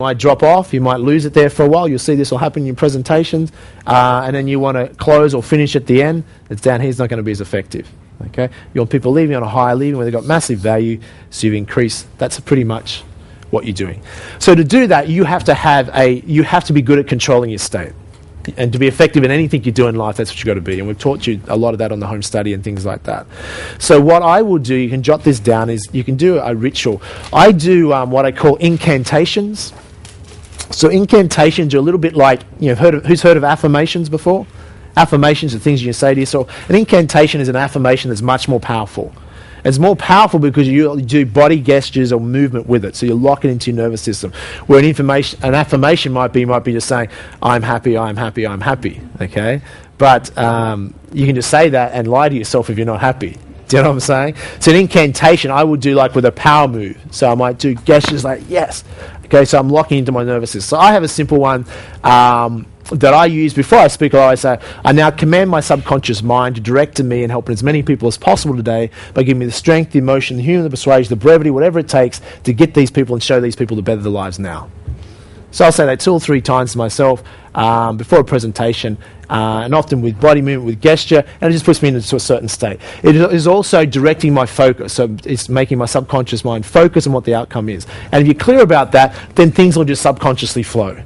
might drop off, you might lose it there for a while. You'll see this will happen in your presentations, and then you want to close or finish at the end. It's down here, it's not going to be as effective. Okay, you want people leaving on a higher, leaving where they've got massive value, so you've increased. That's pretty much what you're doing. So to do that, you have to be good at controlling your state. And to be effective in anything you do in life, that's what you've got to be. And we've taught you a lot of that on the home study and things like that. So what I will do, you can jot this down, is you can do a ritual. I do what I call incantations. So incantations are a little bit like, who's heard of affirmations before? Affirmations are things you can say to yourself. An incantation is an affirmation that's much more powerful. It's more powerful because you do body gestures or movement with it, so you lock it into your nervous system. Where an affirmation might be just saying, I'm happy, I'm happy, I'm happy, okay? But you can just say that and lie to yourself if you're not happy. Do you know what I'm saying? So an incantation I would do like with a power move. So I might do gestures like, yes. Okay, so I'm locking into my nervous system. So I have a simple one that I use before I speak. I always say, I now command my subconscious mind to direct to me and help as many people as possible today by giving me the strength, the emotion, the humour, the persuasion, the brevity, whatever it takes to get these people and show these people to better their lives now. So I'll say that 2 or 3 times to myself before a presentation, and often with body movement, with gesture, and it just puts me into a certain state. It is also directing my focus, so it's making my subconscious mind focus on what the outcome is. And if you're clear about that, then things will just subconsciously flow.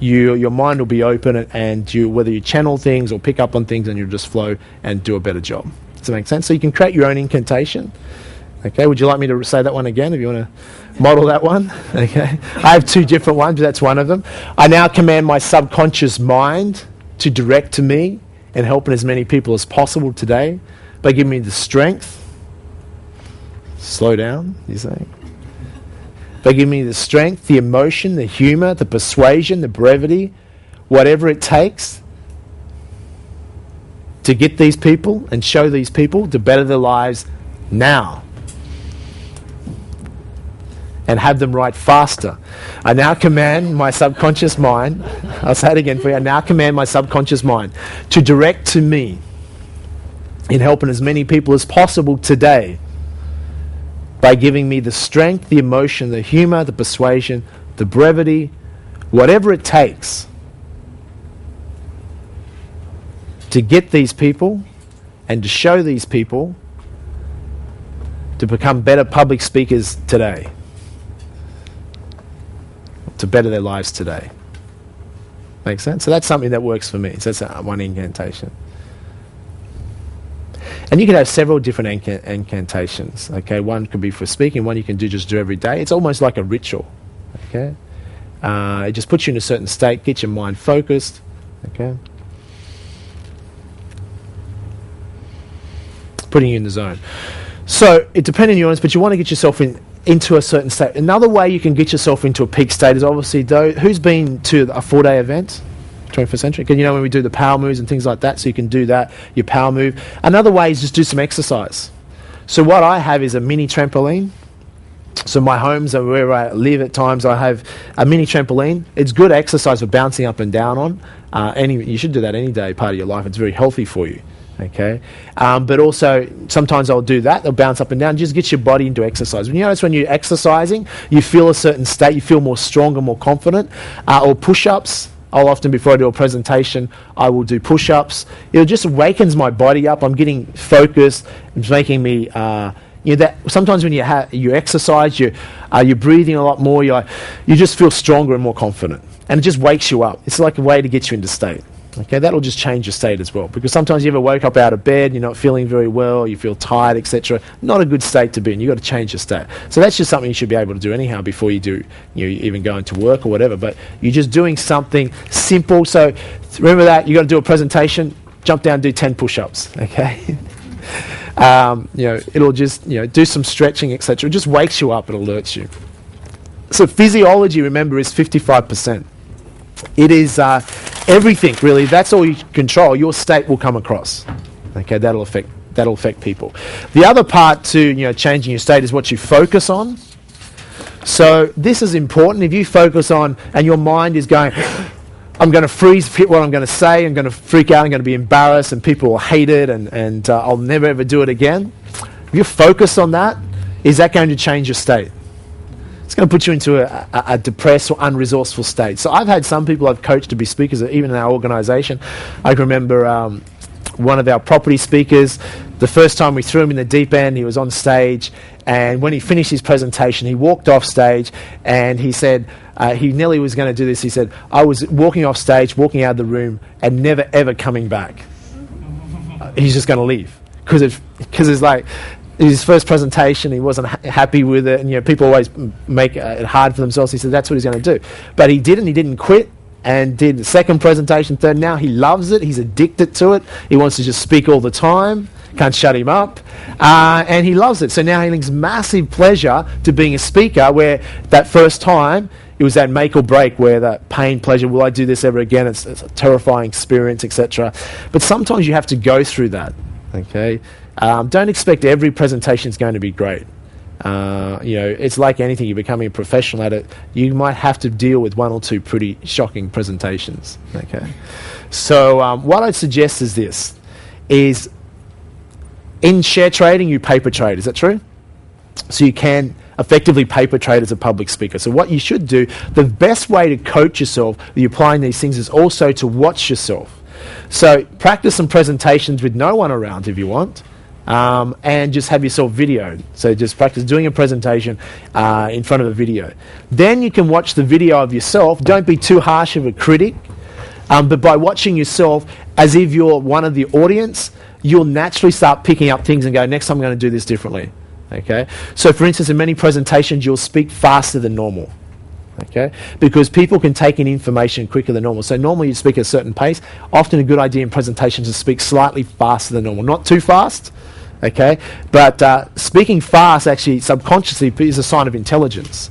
Your mind will be open, and whether you channel things or pick up on things, and you'll just flow and do a better job. Does that make sense? So you can create your own incantation. Okay, would you like me to say that one again if you want to model that one? Okay, I have 2 different ones, but that's one of them. I now command my subconscious mind to direct to me and helping as many people as possible today by giving me the strength. Slow down, you're saying? By giving me the strength, the emotion, the humour, the persuasion, the brevity, whatever it takes to get these people and show these people to better their lives now. And have them write faster. I now command my subconscious mind, I'll say it again for you, I now command my subconscious mind to direct to me in helping as many people as possible today by giving me the strength, the emotion, the humour, the persuasion, the brevity, whatever it takes to get these people and to show these people to become better public speakers today, to better their lives today. Make sense? So that's something that works for me. So that's one incantation. And you can have several different incantations. Okay, one could be for speaking, one you can just do every day. It's almost like a ritual. Okay, it just puts you in a certain state, gets your mind focused. Okay, putting you in the zone. So it depends on your audience, but you want to get yourself into a certain state. Another way you can get yourself into a peak state is obviously, who's been to a 4-day event? 21st century. Because when we do the power moves and things like that, so you can do that, your power move. Another way is just do some exercise. So what I have is a mini trampoline. So my homes are where I live at times. I have a mini trampoline. It's good exercise for bouncing up and down on. You should do that any day, part of your life. It's very healthy for you. Okay, but also sometimes I'll do that. They'll bounce up and down. Just get your body into exercise. When you notice when you're exercising, you feel a certain state. You feel more stronger, more confident. Or push-ups. I'll often, before I do a presentation, I will do push-ups. It just awakens my body up. I'm getting focused. It's making me, that sometimes when you exercise, you're breathing a lot more. You just feel stronger and more confident, and it just wakes you up. It's like a way to get you into state. Okay, that'll just change your state as well. Because sometimes you ever woke up out of bed, you're not feeling very well, you feel tired, etc. Not a good state to be in. You've got to change your state. So that's just something you should be able to do anyhow before you even go into work or whatever. But you're just doing something simple. So remember that you got to do a presentation. Jump down, do 10 push-ups. Okay. It'll just do some stretching, etc. It just wakes you up. It alerts you. So physiology, remember, is 55%. It is everything, really. That's all you control. Your state will come across. Okay, that'll affect people. The other part to changing your state is what you focus on. So this is important. If you focus on, and your mind is going, I'm going to freeze what I'm going to say, I'm going to freak out, I'm going to be embarrassed, and people will hate it, and I'll never ever do it again. If you focus on that, is that going to change your state? it's going to put you into a depressed or unresourceful state. So I've had some people I've coached to be speakers, even in our organisation. I can remember one of our property speakers, the first time we threw him in the deep end, he was on stage, and when he finished his presentation, he walked off stage, and he said, he nearly was going to do this, he said, I was walking off stage, walking out of the room, and never ever coming back. He's just going to leave. Because it's like, his first presentation, he wasn't happy with it, and people always make it hard for themselves. He said that's what he's going to do. But he didn't quit, and did the second presentation, third. Now he loves it, he's addicted to it, he wants to just speak all the time, can't shut him up, and he loves it. So now he links massive pleasure to being a speaker, where that first time, it was that make or break, where that pain, pleasure, will I do this ever again? It's a terrifying experience, etc. But sometimes you have to go through that, okay? Don't expect every presentation is going to be great. It's like anything, you're becoming a professional at it, you might have to deal with one or two pretty shocking presentations, okay? So what I'd suggest is this, is in share trading, you paper trade, is that true? So you can effectively paper trade as a public speaker. So what you should do, the best way to coach yourself, you're applying these things, is also to watch yourself. So practice some presentations with no one around if you want, and just have yourself videoed. So just practice doing a presentation in front of a video. Then you can watch the video of yourself. Don't be too harsh of a critic, but by watching yourself as if you're one of the audience, you'll naturally start picking up things and go, next time I'm going to do this differently. Okay? So for instance, in many presentations, you'll speak faster than normal. Okay? Because people can take in information quicker than normal. So normally you speak at a certain pace. Often a good idea in presentations is to speak slightly faster than normal. Not too fast, okay? But speaking fast actually subconsciously is a sign of intelligence.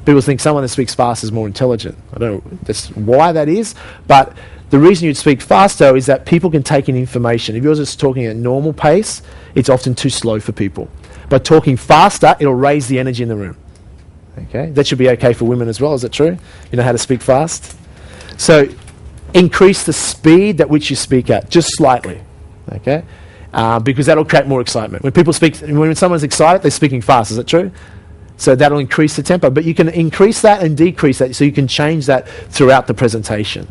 People think someone that speaks fast is more intelligent. I don't know that's why that is, but the reason you'd speak faster is that people can take in information. If you're just talking at normal pace, it's often too slow for people. But talking faster, it'll raise the energy in the room. Okay, that should be okay for women as well. Is that true? You know how to speak fast? So increase the speed at which you speak at, just slightly. Okay, because that'll create more excitement. When someone's excited, they're speaking fast. Is that true? So that'll increase the tempo. But you can increase that and decrease that, so you can change that throughout the presentation.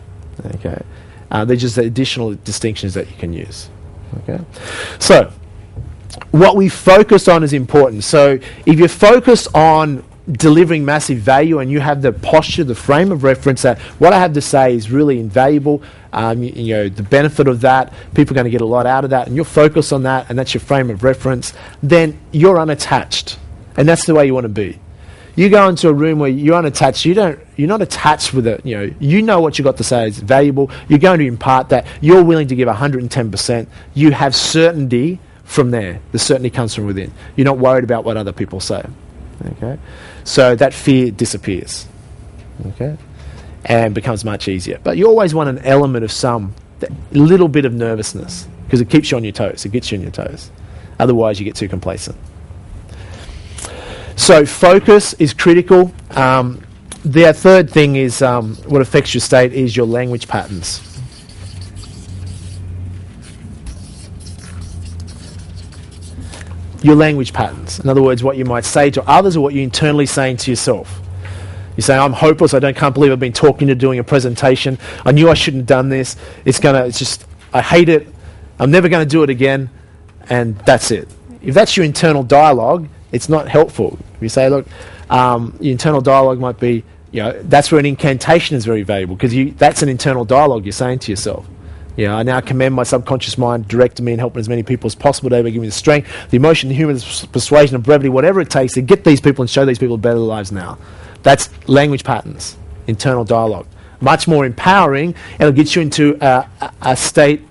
Okay, they're just additional distinctions that you can use. Okay, so what we focus on is important. So if you're focused on delivering massive value and you have the posture, the frame of reference that what I have to say is really invaluable, the benefit of that, people are going to get a lot out of that, and you're focused on that, and that's your frame of reference, then you're unattached. And that's the way you want to be. You go into a room where you're unattached, you're not attached with it, you know what you've got to say is valuable, you're going to impart that, you're willing to give 110%, you have certainty from there. The certainty comes from within. You're not worried about what other people say. Okay, so that fear disappears, okay, and becomes much easier. But you always want an element of some little bit of nervousness, because it keeps you on your toes. It gets you on your toes. Otherwise, you get too complacent. So focus is critical. The third thing is what affects your state is your language patterns. Your language patterns. In other words, what you might say to others or what you're internally saying to yourself. You say, I'm hopeless, can't believe I've been talking to doing a presentation. I knew I shouldn't have done this. I hate it. I'm never going to do it again. And that's it. If that's your internal dialogue, it's not helpful. If you say, look, your internal dialogue might be, that's where an incantation is very valuable, because that's an internal dialogue you're saying to yourself. I now commend my subconscious mind, directing me and helping as many people as possible today by giving me the strength, the emotion, the human persuasion, and brevity, whatever it takes to get these people and show these people better lives now. That's language patterns, internal dialogue. Much more empowering, and it'll get you into a state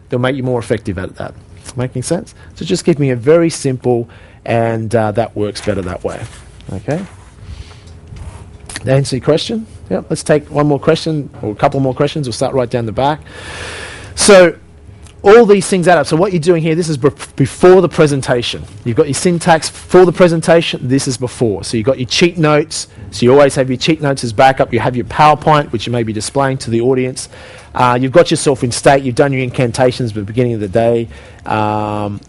that'll make you more effective at that. Making sense? So just keeping it very simple, and that works better that way. Okay? That answer your question? Yep. Let's take one more question, or a couple more questions. We'll start right down the back. So all these things add up. So what you're doing here, this is before the presentation. You've got your syntax for the presentation. This is before. So you've got your cheat notes. So you always have your cheat notes as backup. You have your PowerPoint, which you may be displaying to the audience. You've got yourself in state. You've done your incantations at the beginning of the day.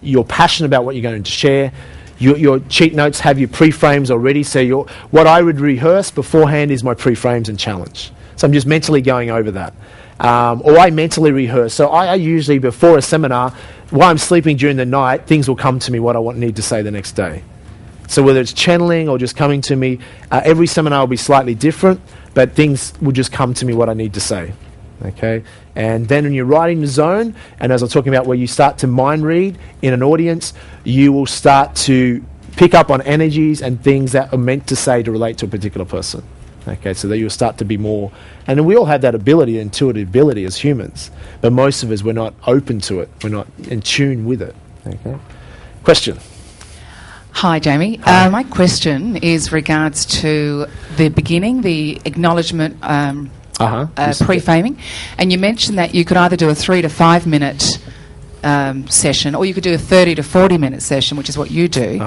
You're passionate about what you're going to share. Your cheat notes have your pre-frames already, so what I would rehearse beforehand is my pre-frames and challenge. So I'm just mentally going over that. Or I mentally rehearse. So I usually, before a seminar, while I'm sleeping during the night, things will come to me what I need to say the next day. So whether it's channeling or just coming to me, every seminar will be slightly different, but things will just come to me what I need to say. Okay? And then when you're writing the zone, and as I was talking about where you start to mind read in an audience, you will start to pick up on energies and things that are meant to say to relate to a particular person. Okay, so that you'll start to be more, and we all have that ability, intuitive ability as humans, but most of us, we're not open to it. We're not in tune with it. Okay. Question. Hi, Jamie. Hi. My question is regards to the beginning, the acknowledgement pre-framing, and you mentioned that you could either do a 3 to 5 minute session, or you could do a 30 to 40 minute session, which is what you do.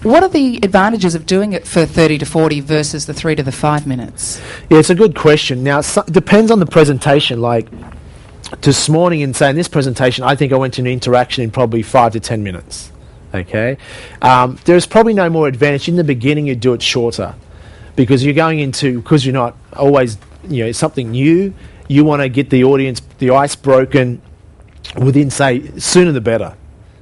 What are the advantages of doing it for 30 to 40 versus the 3 to the 5 minutes? Yeah, it's a good question. Now, it depends on the presentation. Like this morning, in saying this presentation, I think I went to an interaction in probably 5 to 10 minutes. Okay, there's probably no more advantage in the beginning. You do it shorter because you're going into, because you're not always, something new. You want to get the audience, the ice broken within, say, sooner the better.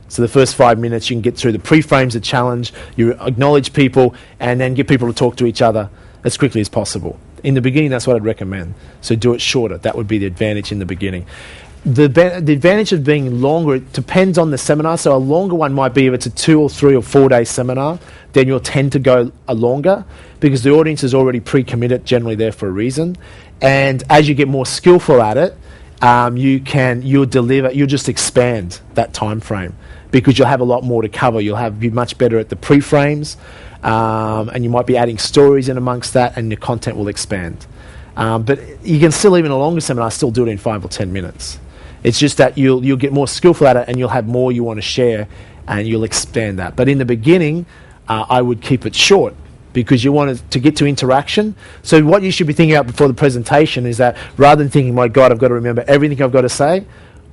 So the first 5 minutes you can get through the pre-frames, the challenge, you acknowledge people, and then get people to talk to each other as quickly as possible. In the beginning, that's what I'd recommend. So do it shorter. That would be the advantage in the beginning. The advantage of being longer, it depends on the seminar. So a longer one might be if it's a 2 or 3 or 4 day seminar, then you'll tend to go a longer because the audience is already pre-committed, generally there for a reason. And as you get more skillful at it, you'll just expand that time frame because you'll have a lot more to cover. You'll be much better at the pre-frames, and you might be adding stories in amongst that, and your content will expand. But you can still, even a longer seminar, still do it in 5 or 10 minutes. It's just that you'll get more skillful at it, and you'll have more you want to share, and you'll expand that. But in the beginning, I would keep it short because you want to get to interaction. So what you should be thinking about before the presentation is that rather than thinking, my God, I've got to remember everything I've got to say,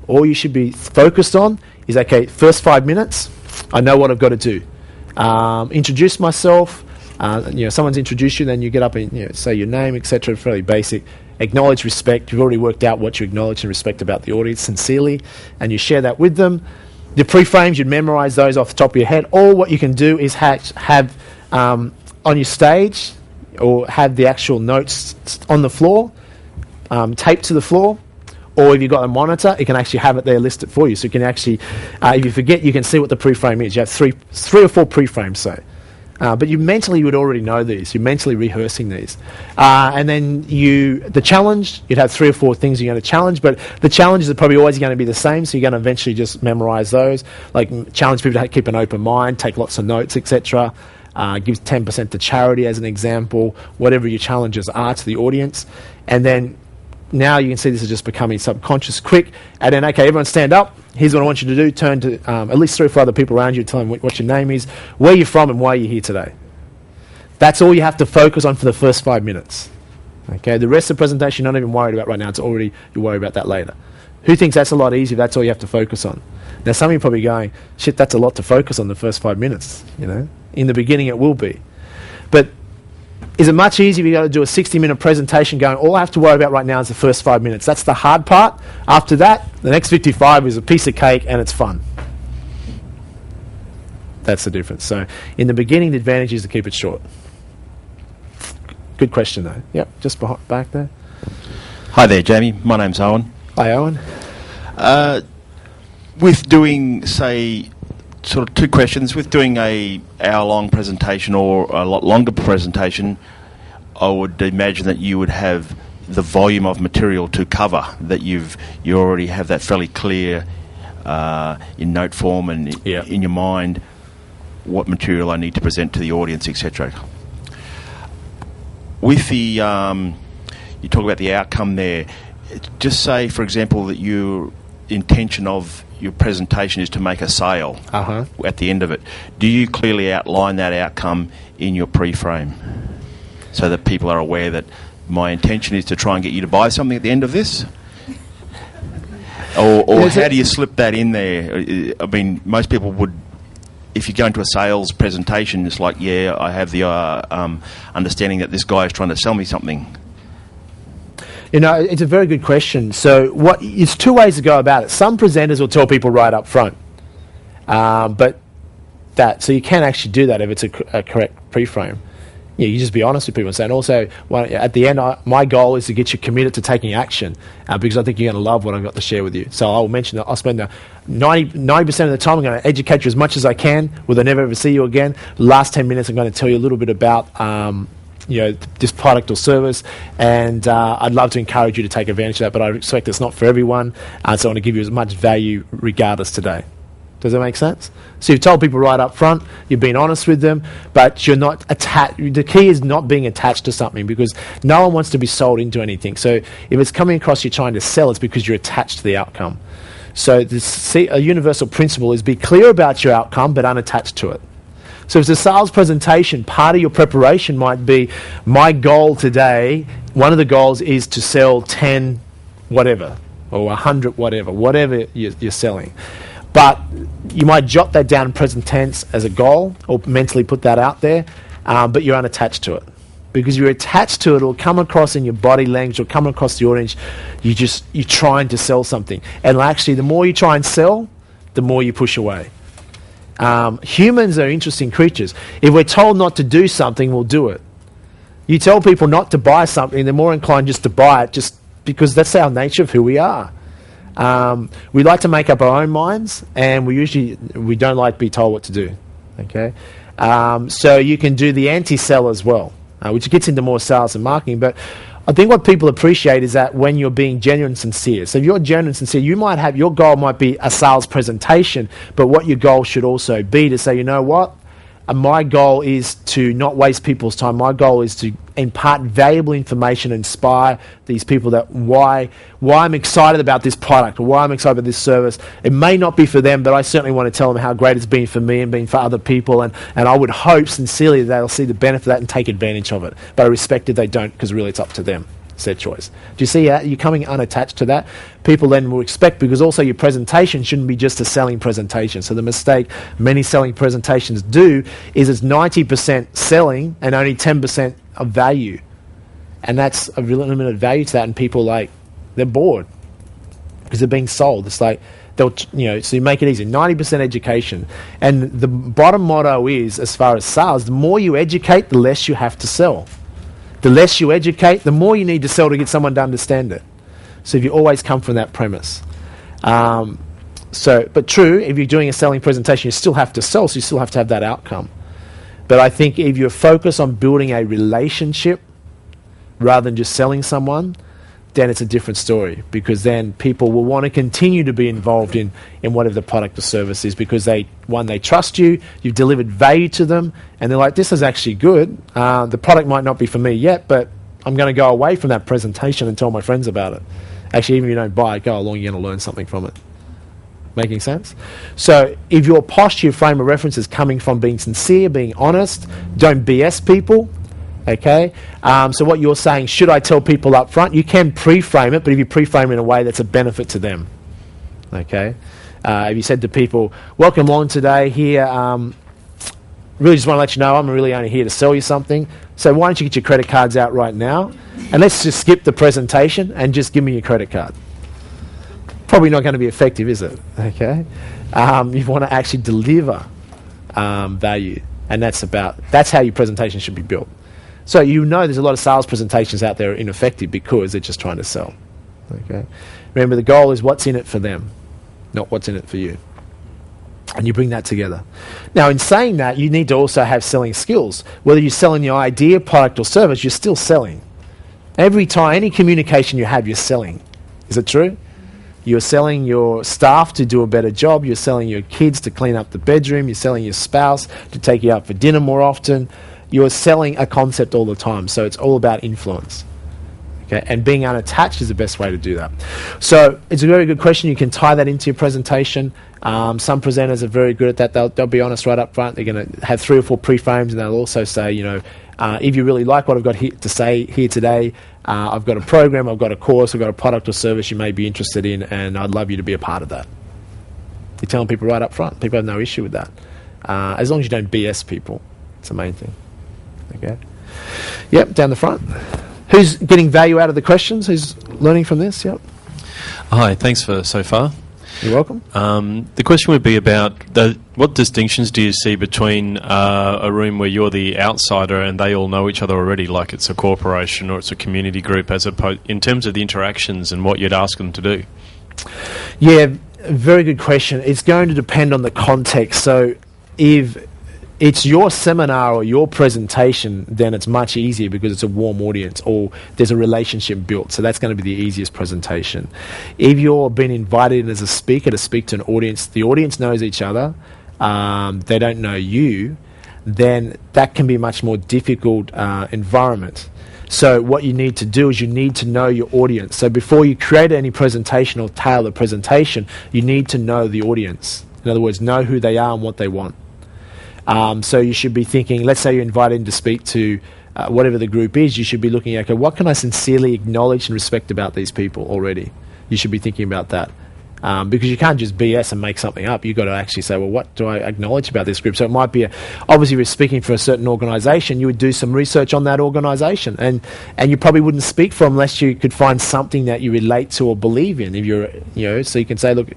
all you should be focused on is, okay, first 5 minutes, I know what I've got to do. Introduce myself. Someone's introduced you, then you get up and say your name, etc. Fairly basic. Acknowledge respect. You've already worked out what you acknowledge and respect about the audience sincerely, and you share that with them. The pre-frames, you'd memorize those off the top of your head. Or what you can do is have on your stage, or have the actual notes on the floor, taped to the floor. Or if you've got a monitor, it can actually have it there listed for you. So you can actually, if you forget, you can see what the pre-frame is. You have three or four pre-frames, say. But you would already know these. You're mentally rehearsing these. And then the challenge, you'd have 3 or 4 things you're going to challenge, but the challenges are probably always going to be the same, so you're going to eventually just memorize those. Like challenge people to keep an open mind, take lots of notes, etc. Give 10% to charity as an example, whatever your challenges are to the audience. And then now you can see this is just becoming subconscious quick. And then, okay, everyone stand up. Here's what I want you to do. Turn to at least 3 or 4 other people around you. Tell them what your name is, where you're from, and why you're here today. That's all you have to focus on for the first 5 minutes. Okay, the rest of the presentation you're not even worried about right now. You'll worry about that later. Who thinks that's a lot easier? That's all you have to focus on. Now, some of you are probably going, shit, that's a lot to focus on the first 5 minutes. In the beginning it will be. But is it much easier if you got to do a 60-minute presentation going, all I have to worry about right now is the first 5 minutes. That's the hard part. After that, the next 55 is a piece of cake and it's fun. That's the difference. So in the beginning, the advantage is to keep it short. Good question, though. Yep, just back there. Hi there, Jamie. My name's Owen. Hi, Owen. With doing, say, sort of 2 questions. With doing a hour-long presentation or a lot longer presentation, I would imagine that you would have the volume of material to cover, that you already have that fairly clear in note form and in your mind what material I need to present to the audience, etc. With the, you talk about the outcome there, just say, for example, that your intention of your presentation is to make a sale at the end of it. Do you clearly outline that outcome in your pre-frame so that people are aware that my intention is to try and get you to buy something at the end of this? Or how do you slip that in there? I mean, most people would if you go into a sales presentation, it's like, yeah, I have the understanding that this guy is trying to sell me something? You know, it's a very good question. So it's two ways to go about it. Some presenters will tell people right up front, so you can actually do that if it's a correct pre-frame. Yeah, you just be honest with people and say, and also, at the end, my goal is to get you committed to taking action because I think you're going to love what I've got to share with you. So I'll mention that I'll spend 90% of the time I'm going to educate you as much as I can, whether I never ever see you again. The last 10 minutes I'm going to tell you a little bit about this product or service, and I'd love to encourage you to take advantage of that, but I expect it's not for everyone, so I want to give you as much value regardless today. Does that make sense? So you've told people right up front, you've been honest with them, but you're not attached. The key is not being attached to something, because no one wants to be sold into anything. So if it's coming across you're trying to sell, it's because you're attached to the outcome. So a universal principle is be clear about your outcome, but unattached to it. So if it's a sales presentation, part of your preparation might be, my goal today, one of the goals is to sell 10 whatever, or 100 whatever you're selling. But you might jot that down in present tense as a goal, or mentally put that out there, but you're unattached to it. Because you're attached to it, it'll come across in your body language, it'll come across the audience, you're trying to sell something. And actually, the more you try and sell, the more you push away. Humans are interesting creatures. If we're told not to do something, we'll do it. You tell people not to buy something, they're more inclined just to buy it, just because that's our nature of who we are. We like to make up our own minds, and we don't like to be told what to do. Okay, so you can do the anti-sell as well, which gets into more sales and marketing. But I think what people appreciate is that when you're being genuine and sincere. So if you're genuine and sincere, your goal might be a sales presentation, but what your goal should also be to say, you know what? My goal is to not waste people's time. My goal is to impart valuable information, inspire these people that why I'm excited about this product, or why I'm excited about this service. It may not be for them, but I certainly want to tell them how great it's been for me and been for other people, and I would hope sincerely that they'll see the benefit of that and take advantage of it. But I respect if they don't, because really it's up to them. It's their choice. Do you see how you're coming unattached to that? People then will expect, because also your presentation shouldn't be just a selling presentation. So the mistake many selling presentations do is it's 90% selling and only 10% of value. And that's a real limited value to that, and people they're bored because they're being sold. It's like so you make it easy. 90% education. And the bottom motto is, as far as sales, the more you educate, the less you have to sell. The less you educate, the more you need to sell to get someone to understand it. So if you always come from that premise. But true, if you're doing a selling presentation, you still have to sell, so you still have to have that outcome. But I think if you're focused on building a relationship rather than just selling someone, then it's a different story, because then people will want to continue to be involved in whatever the product or service is, because they trust you, you've delivered value to them, and they're like, this is actually good. The product might not be for me yet, but I'm going to go away from that presentation and tell my friends about it. Actually, even if you don't buy it, go along, you're going to learn something from it. Making sense? So if your posture, your frame of reference is coming from being sincere, being honest, don't BS people. Okay, so what you're saying, should I tell people up front? You can pre-frame it, but if you pre-frame it in a way that's a benefit to them. Okay, if you said to people, welcome along today here, really just want to let you know I'm really only here to sell you something, so why don't you get your credit cards out right now, and let's just skip the presentation and just give me your credit card. Probably not going to be effective, is it? Okay, you want to actually deliver value, and that's how your presentation should be built. So there's a lot of sales presentations out there are ineffective because they're just trying to sell. Okay. Remember, the goal is what's in it for them, not what's in it for you. And you bring that together. Now, in saying that, you need to also have selling skills. Whether you're selling your idea, product, or service, you're still selling. Every time, any communication you have, you're selling. Is it true? You're selling your staff to do a better job. You're selling your kids to clean up the bedroom. You're selling your spouse to take you out for dinner more often. You're selling a concept all the time, so it's all about influence. Okay, and being unattached is the best way to do that. So it's a very good question. You can tie that into your presentation. Some presenters are very good at that. They'll be honest right up front. They're going to have 3 or 4 pre-frames, and they'll also say, if you really like what I've got to say here today, I've got a program, I've got a course, I've got a product or service you may be interested in, and I'd love you to be a part of that. You're telling people right up front. People have no issue with that. as long as you don't BS people. It's the main thing. Okay. Yep, down the front. Who's getting value out of the questions? Who's learning from this? Yep. Hi, thanks for so far. You're welcome. The question would be about what distinctions do you see between a room where you're the outsider and they all know each other already, like it's a corporation or it's a community group, as opposed in terms of the interactions and what you'd ask them to do? Yeah, very good question. It's going to depend on the context. So if it's your seminar or your presentation, then it's much easier because it's a warm audience or there's a relationship built. So that's going to be the easiest presentation. If you're being invited as a speaker to speak to an audience, the audience knows each other, they don't know you, then that can be a much more difficult environment. So what you need to do is you need to know your audience. So before you create any presentation or tailor presentation, you need to know the audience. In other words, know who they are and what they want. So you should be thinking, let's say you're invited to speak to whatever the group is, you should be looking at, okay, what can I sincerely acknowledge and respect about these people already? You should be thinking about that. Because you can't just BS and make something up. You've got to actually say, well, what do I acknowledge about this group? So it might be, obviously, if you're speaking for a certain organisation, you would do some research on that organisation. And you probably wouldn't speak for unless you could find something that you relate to or believe in. If you're, so you can say, look,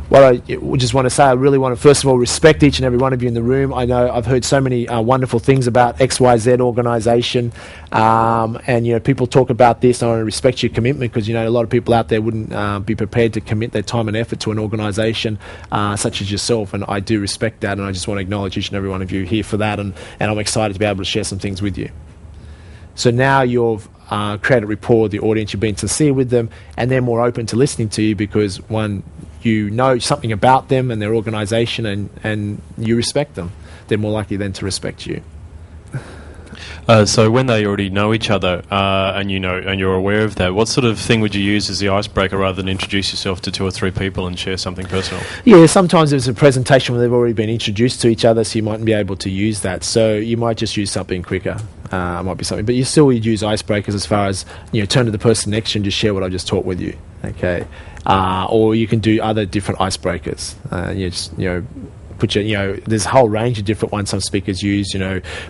what I just want to say, I really want to, first of all, respect each and every one of you in the room. I know I've heard so many wonderful things about XYZ organisation. And, people talk about this, and I want to respect your commitment because, a lot of people out there wouldn't be prepared to commit their time and effort to an organisation such as yourself, and I do respect that, and I just want to acknowledge each and every one of you here for that, and I'm excited to be able to share some things with you. So now you've created rapport with the audience, you've been sincere with them, and they're more open to listening to you because, one, you know something about them and their organisation, and you respect them. They're more likely then to respect you. So when they already know each other, and you're aware of that, what sort of thing would you use as the icebreaker rather than introduce yourself to 2 or 3 people and share something personal? Yeah, sometimes there's a presentation where they've already been introduced to each other, so you mightn't be able to use that. So you might just use something quicker. Might be something, but you still would use icebreakers as far as turn to the person next to you and just share what I just taught with you. Okay, or you can do other different icebreakers. Put your, there's a whole range of different ones some speakers use,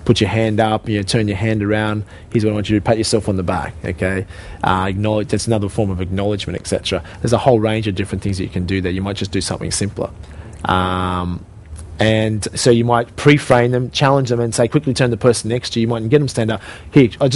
put your hand up, turn your hand around, here's what I want you to do, pat yourself on the back, okay? Acknowledge, that's another form of acknowledgement, etc. There's a whole range of different things that you can do there. You might just do something simpler. And so you might pre-frame them, challenge them and say, quickly turn to the person next to you. You might get them stand up. Here, I just